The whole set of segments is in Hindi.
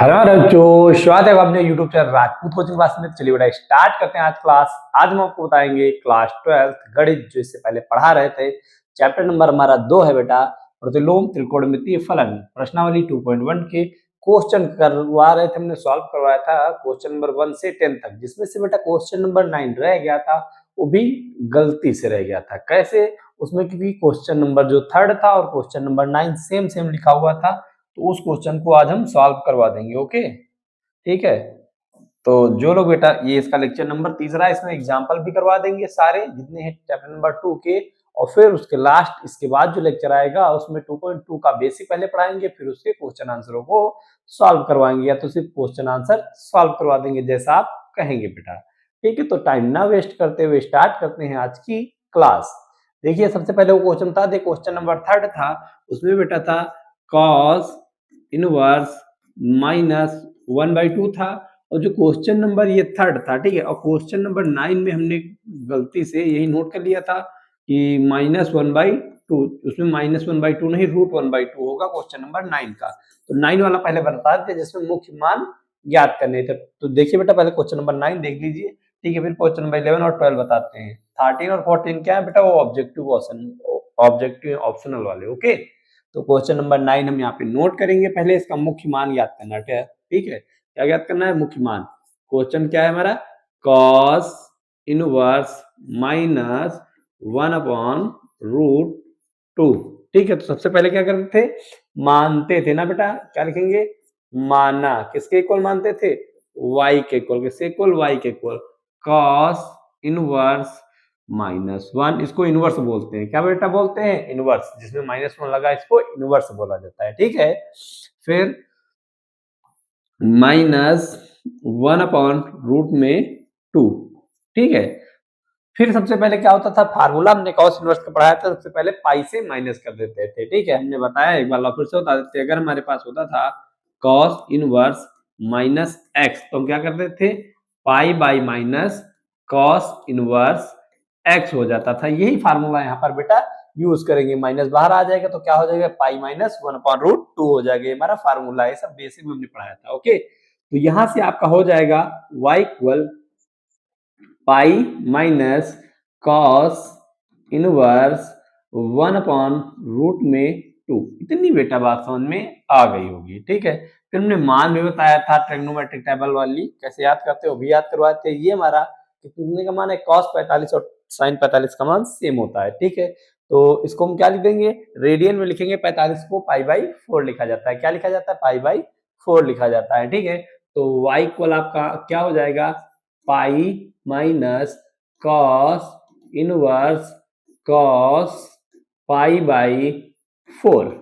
हेलो बच्चों, स्वागत है अपने YouTube channel Rajput coaching class में। चलिए बेटा स्टार्ट करते हैं आज क्लास। आज हम आपको बताएंगे क्लास 12 गणित, जो इससे पहले पढ़ा रहे थे। चैप्टर नंबर हमारा 2 है बेटा, प्रतिलोम त्रिकोणमितीय फलन। प्रश्नावली 2.1 के क्वेश्चन करवा रहे थे, हमने सॉल्व करवाया था क्वेश्चन नंबर 1 से 10 तक, जिसमें से बेटा क्वेश्चन नंबर 9 रह गया था, वो भी गलती से रह गया था। कैसे? उसमें क्योंकि क्वेश्चन नंबर जो 3 था और क्वेश्चन नंबर 9 सेम सेम लिखा हुआ था, तो उस क्वेश्चन को आज हम सॉल्व करवा देंगे। ओके, ठीक है। तो जो लोग बेटा, ये इसका लेक्चर नंबर 3 है, इसमें एग्जांपल भी करवा देंगे सारे जितने हैं चैप्टर नंबर 2 के। और फिर उसके लास्ट, इसके बाद जो लेक्चर आएगा उसमें 2.2 का बेसिक पहले पढ़ाएंगे, फिर उसके क्वेश्चन आंसरों को सॉल्व करवाएंगे, या तो सिर्फ क्वेश्चन आंसर सॉल्व करवा देंगे जैसा आप कहेंगे बेटा। ठीक है, तो टाइम ना वेस्ट करते हुए स्टार्ट करते हैं आज की क्लास। देखिए, सबसे पहले वो क्वेश्चन था, क्वेश्चन नंबर 3 था। उसमें बेटा था कॉस इनवर्स -1/2 था। और जो क्वेश्चन नंबर ये 3 था, ठीक है, और क्वेश्चन नंबर 9 में हमने गलती से यही नोट कर लिया था कि -1/2, उसमें -1/2 नहीं, √1/2 होगा क्वेश्चन नंबर 9 का। तो 9 वाला पहले बता देते, जिसमें मुख्य मान ज्ञात करने थे। तो देखिए बेटा, पहले क्वेश्चन नंबर 9 देख लीजिए, ठीक है। फिर क्वेश्चन नंबर 11 और 12 बताते हैं। 13 और 14 क्या है बेटा? वो ऑब्जेक्टिव ऑप्शनल वाले। ओके, तो क्वेश्चन नंबर 9 हम यहाँ पे नोट करेंगे। पहले इसका मुख्य मान याद करना है, ठीक है। क्या याद करना है? मुख्य मान। क्वेश्चन क्या है हमारा? Cos inverse -1/√2। ठीक है, तो सबसे पहले क्या करते थे? मानते थे ना बेटा। क्या लिखेंगे? माना। किसके इक्वल मानते थे? y के इक्वल। किसके इक्वल? y के इक्वल। कॉस इनवर्स -1, इसको इनवर्स बोलते हैं। क्या बेटा बोलते हैं? इनवर्स। जिसमें -1 लगा इसको इनवर्स बोला जाता है, ठीक है। फिर -1/√2, ठीक है। फिर सबसे पहले क्या होता था? फार्मूला हमने कॉस इनवर्स का पढ़ाया था। सबसे पहले पाई से माइनस कर देते थे, ठीक है। हमने बताया, एक बार फिर से बता देते। अगर हमारे पास होता था कॉस इनवर्स -x, तो हम क्या करते थे? Pi by minus cos inverse x हो जाता था। यही फार्मूला यहाँ पर बेटा यूज करेंगे। माइनस बाहर आ जाएगा तो क्या हो जाएगा? पाई माइनस 1/√2 हो जाएगा। ये हमारा फार्मूला है, सब बेसिक में हमने पढ़ाया था। ओके, तो यहां से आपका हो जाएगा y equal pi minus cos inverse 1/√2। इतनी बेटा बात समझ में आ गई होगी, ठीक है। फिर हमने मान भी बताया था, ट्रिग्नोमेट्रिक टेबल वाली। कैसे याद करते हो? भी याद करवाते हैं। ये हमारा कितने का मान है? cos 45 और sin 45 का मान सेम होता है, ठीक है। तो इसको हम क्या लिख देंगे? रेडियन में लिखेंगे। 45 को π/4 लिखा जाता है। क्या लिखा जाता है? π/4 लिखा जाता है, ठीक है। तो y इक्वल आपका क्या हो जाएगा? Pi minus cos inverse cos π/4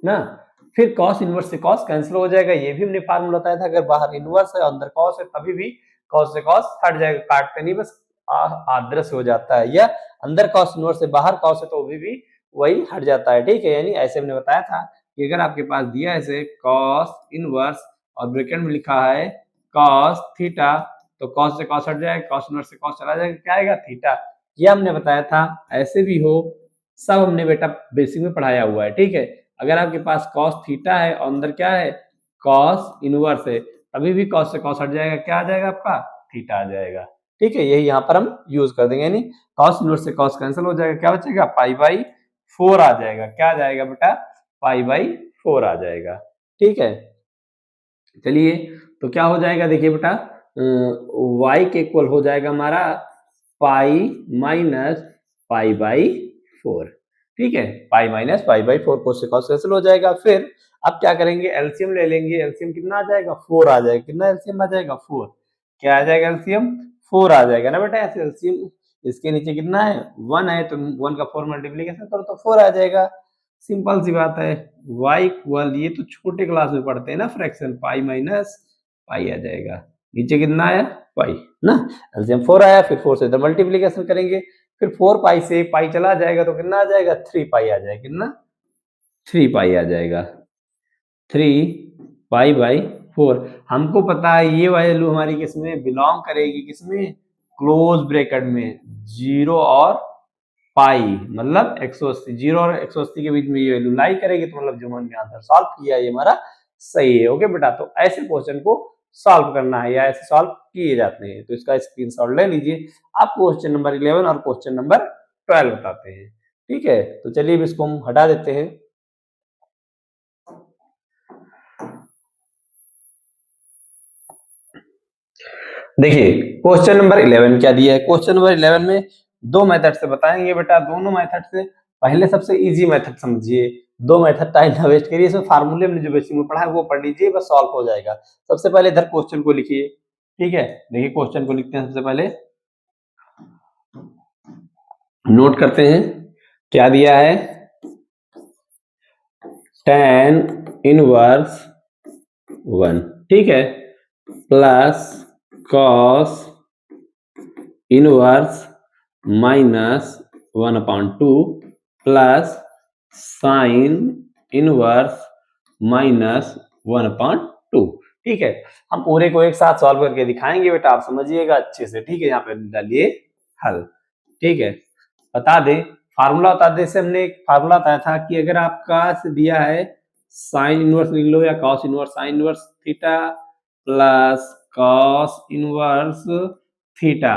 ना। फिर कॉस इनवर्स से कॉस कैंसिल हो जाएगा। ये भी हमने फार्मूला बताया था, अगर बाहर इनवर्स है अंदर कॉस है, तभी भी कॉस से कॉस हट जाएगा। काटते नहीं, बस अदृश्य हो जाता है। या अंदर कॉस इनवर्स से बाहर कॉस है, तो भी वही हट जाता है, ठीक है। यानी ऐसे हमने बताया था कि अगर आपके पास दिया है ऐसे कॉस इनवर्स और ब्रैकेट में लिखा है कॉस थीटा, तो कॉस से कॉस हट जाएगा, कॉस इनवर्स से कॉस चला जाएगा, क्या आएगा? थीटा। ये हमने बताया था। ऐसे भी हो, सब हमने बेटा बेसिक में पढ़ाया हुआ है, ठीक है। अगर आपके पास कॉस थीटा है और अंदर क्या है? कॉस इनवर्स है, तभी भी कॉस से कॉस हट जाएगा, क्या आ जाएगा आपका? थीटा आ जाएगा, ठीक है। यही यहाँ पर हम यूज कर देंगे। यानी कॉस इनवर्स से कॉस कैंसिल हो जाएगा, क्या बचेगा? π/4 आ जाएगा। क्या आ जाएगा बेटा? π/4 आ जाएगा, ठीक है। चलिए, तो क्या हो जाएगा? देखिए बेटा, y के इक्वल हो जाएगा हमारा पाई माइनस π/4, ठीक है। पाई माइनस π/4 cos से cos कैंसिल हो जाएगा। फिर अब क्या करेंगे? एलसीएम ले लेंगे। एलसीएम कितना आ जाएगा? 4 आ जाएगा। कितना एलसीएम आ जाएगा? 4। क्या आ जाएगा? एलसीएम 4 आ जाएगा ना बेटा। ऐसे एलसीएम इसके नीचे कितना है? 1 है, तो 1 का 4 मल्टीप्लीकेशन करो तो 4 आ जाएगा। सिंपल सी बात है। y इक्वल, ये तो छोटे क्लास में पढ़ते हैं ना, फ्रैक्शन, पाई माइनस पाई आ जाएगा। नीचे कितना आया? पाई ना। एलसीएम 4 आया, फिर 4 से इधर मल्टीप्लीकेशन करेंगे, फिर 4 पाई से पाई चला जाएगा, तो कितना आ जाएगा? 3 पाई आ जाएगा। कितना? 3 पाई आ जाएगा। 3 π/4। हमको पता है ये वैल्यू हमारी किसमें बिलोंग करेगी? किसमें? क्लोज ब्रैकेट में 0 और पाई, मतलब 180। 0 और 180 के बीच में ये वैल्यू लाई करेगी, तो मतलब जो हमने आंसर सॉल्व किया ये हमारा सही है। ओके बेटा, तो ऐसे क्वेश्चन को सॉल्व करना है या ऐसे सॉल्व किए जाते हैं। तो इसका स्क्रीनशॉट ले लीजिए। आप क्वेश्चन नंबर 11 और क्वेश्चन नंबर 12 बताते हैं। ठीक है, तो चलिए इसको हम हटा देते हैं। देखिए क्वेश्चन नंबर 11 क्या दिया है। क्वेश्चन नंबर 11 में दो मेथड से बताएंगे बेटा। दोनों मेथड से पहले सबसे इजी मेथड समझिए। दो मेथड टाइम ना वेस्ट करिए। इसमें फार्मूले में जो बेसिक में पढ़ा है वो पढ़ लीजिए, बस सॉल्व हो जाएगा। सबसे पहले इधर क्वेश्चन को लिखिए। ठीक है, देखिए क्वेश्चन को लिखते हैं। सबसे पहले नोट करते हैं क्या दिया है। tan इनवर्स 1, ठीक है, plus cos inverse -1/2 plus sine inverse -1/2। ठीक है, हम पूरे को एक साथ सॉल्व करके दिखाएंगे बेटा, आप समझिएगा अच्छे से। ठीक है, यहाँ पे डालिए हल। ठीक है, बता दें फार्मूला, बता दें से हमने एक फार्मूला बताया था कि अगर आपका दिया है साइन इनवर्स लिख लो या cos inverse sine inverse theta plus cos inverse theta,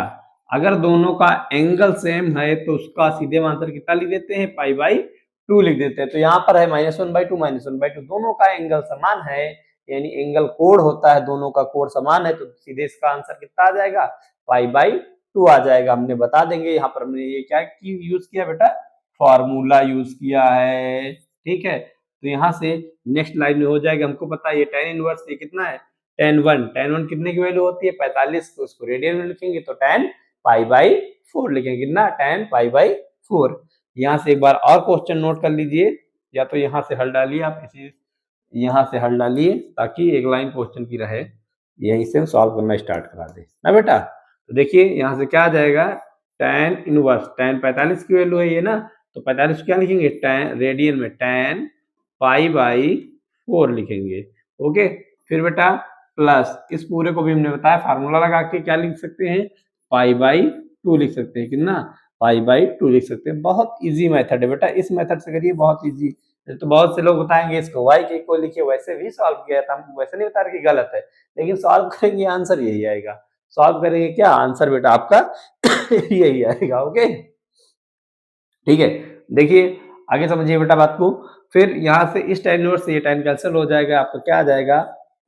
अगर दोनों का एंगल सेम है तो उसका सीधे आंसर कितना लिख देते हैं, π/2 लिख देते हैं। तो यहाँ पर है -1/2 -1/2, दोनों का एंगल समान है, यानी एंगल कोण होता है, दोनों का कोण समान है, तो सीधे इसका आंसर कितना आ जाएगा, π/2 आ जाएगा। हमने बता देंगे यहाँ पर हमने ये क्या यूज किया बेटा, फॉर्मूला यूज किया है। ठीक है, तो यहाँ से नेक्स्ट लाइन में हो जाएगा। हमको पता है ये tan इनवर्स ये कितना है, tan1 कितने की वैल्यू होती है 45, तो उसको रेडियन में लिखेंगे तो tan π/4 लिखेंगे, कितना tan π/4। यहाँ से एक बार और क्वेश्चन नोट कर लीजिए, या तो यहाँ से हल डालिए आप, इसी यहाँ से हल डालिए ताकि एक लाइन क्वेश्चन की रहे, यहीं से सॉल्व करना स्टार्ट करा दे ना बेटा। तो देखिए यहाँ से क्या आ जाएगा, tan इनवर्स, tan 45 की वैल्यू है ये ना, तो 45 क्या लिखेंगे, tan रेडियन में tan π/4 लिखेंगे। ओके, फिर बेटा प्लस इस पूरे को भी हमने बताया फार्मूला लगा के क्या लिख सकते हैं, π/2 लिख सकते हैं, कितना π/2 लिख सकते हैं। बहुत इजी मेथड है बेटा, इस मेथड से करिए, बहुत इजी। तो बहुत से लोग बताएंगे इसको y के इक्वल लिखिए, वैसे भी सॉल्व किया था, हम वैसे नहीं बता रहे कि गलत है, लेकिन सॉल्व करेंगे आंसर यही आएगा। सॉल्व करेंगे क्या, आंसर बेटा आपका यही आएगा। ओके, ठीक है, देखिए आगे समझिए बेटा बात को। फिर यहाँ से इस tan इनवर्स से ये tan कैंसिल हो जाएगा, आपका क्या आ जाएगा,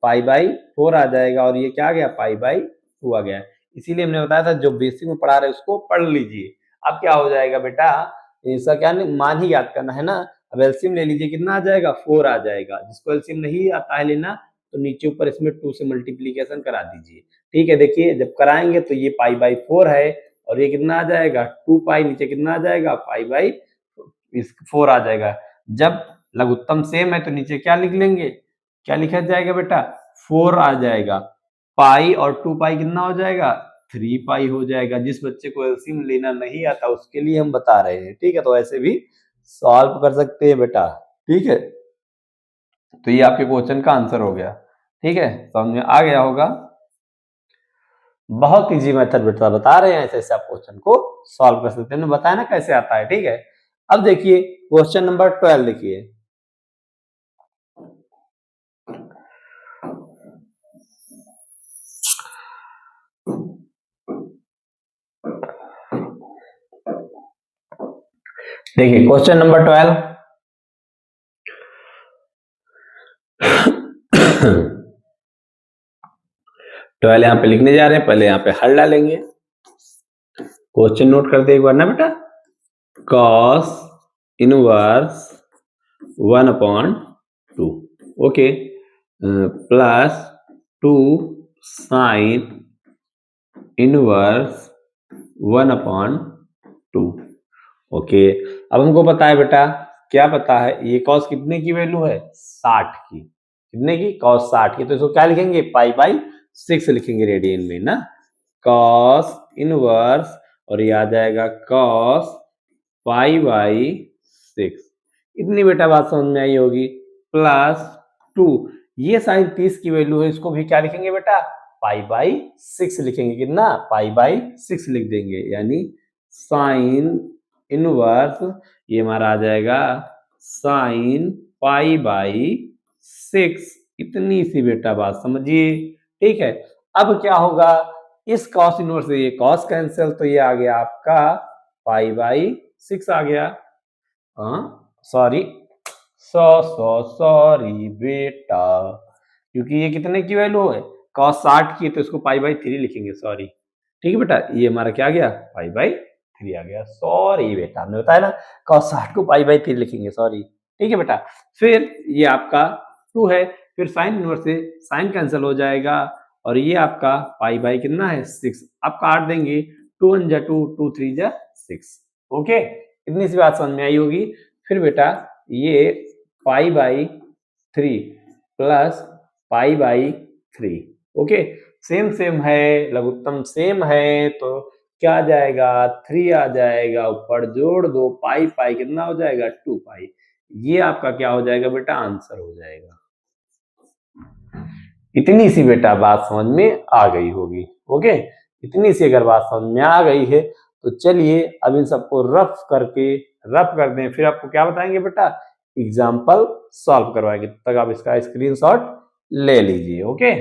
π/4 आ जाएगा, और ये क्या आ गया, π/2 आ गया। इसीलिए हमने बताया था जो बेसिक में पढ़ा रहे उसको पढ़ लीजिए। अब क्या हो जाएगा बेटा, इसका क्या मान ही याद करना है ना। अब एलसीएम ले लीजिए, कितना आ जाएगा, 4 आ जाएगा। जिसको एलसीएम नहीं आता है लेना, तो नीचे ऊपर इसमें 2 से मल्टीप्लीकेशन करा दीजिए। ठीक है, देखिए जब कराएंगे तो ये π/4 है, और ये कितना आ जाएगा, 2π, नीचे कितना आ जाएगा, π/4 आ जाएगा। जब लघुत्तम सेम है तो नीचे क्या लिख लेंगे, क्या लिखा जाएगा बेटा, 4 आ जाएगा। पाई और 2π कितना हो जाएगा, 3π हो जाएगा। जिस बच्चे को एलसीएम लेना नहीं आता उसके लिए हम बता रहे हैं। ठीक है, तो ऐसे भी सॉल्व कर सकते हैं बेटा। ठीक है, तो ये आपके क्वेश्चन का आंसर हो गया। ठीक है, समझ में आ गया होगा। बहुत इजी मेथड बेटा बता रहे हैं, ऐसे ऐसे आप क्वेश्चन को सॉल्व कर सकते हैं। बताया ना कैसे आता है। ठीक है, अब देखिए क्वेश्चन नंबर 12 देखिए। देखिए क्वेश्चन नंबर 12 12 यहाँ पे लिखने जा रहे हैं, पहले यहाँ पे हल डालेंगे। क्वेश्चन नोट कर दे एक बार ना बेटा, cos inverse 1/2, okay, plus 2 sine inverse 1/2। Okay, अब हमको पता है बेटा, क्या पता है, ये cos कितने की वैल्यू है, 60 की। कितने की, cos 60 की। तो इसको क्या लिखेंगे, π/6 लिखेंगे रेडियन में ना। cos इनवर्स, और ये आ जाएगा cos π/6। इतनी बेटा बात समझ में आई होगी। प्लस 2, ये साइन 30 की वैल्यू है, इसको भी क्या लिखेंगे बेटा, π/6 लिखेंगे। कितना, π/6 लिख देंगे, यानी साइन इनवर्स, ये हमारा आ जाएगा साइन π/6 इतनी सी बेटा बात समझिए, ठीक है। अब क्या होगा, इस कॉस इनवर्स से ये कॉस कैंसिल, तो ये आ गया आपका पाई/6 आ गया। सॉरी, सॉरी बेटा, क्योंकि ये कितने की वैल्यू है, cos 60 की, तो इसको पाई/3 लिखेंगे, सॉरी। ठीक है बेटा, ये हमारा क्या आ गया, पाई/3 आ गया। सॉरी बेटा, हमने बताया ना cos 60 को पाई/3 लिखेंगे, सॉरी। ठीक है बेटा, फिर ये आपका 2 है, फिर साइन इनवर्स से साइन कैंसिल हो जाएगा, और ये आपका पाई कितना है, 6। आप काट देंगे, 2 1 जा 2, 2 3 जा 6। ओके, इतनी सी बात समझ में आई होगी। फिर बेटा ये पाई/3 प्लस पाई/3, ओके, सेम सेम है, लघुत्तम सेम है, तो क्या आ जाएगा, 3 आ जाएगा, ऊपर जोड़ दो, पाई कितना हो जाएगा, 2 पाई। ये आपका क्या हो जाएगा बेटा, आंसर हो जाएगा। इतनी सी बेटा बात समझ में आ गई होगी। ओके, इतनी सी अगर बात समझ में आ गई है तो चलिए अब इन सबको रफ कर दें, फिर आपको क्या बताएंगे बेटा, एग्जाम्पल सॉल्व करवाएंगे। तब तक आप इसका स्क्रीनशॉट ले लीजिए। ओके।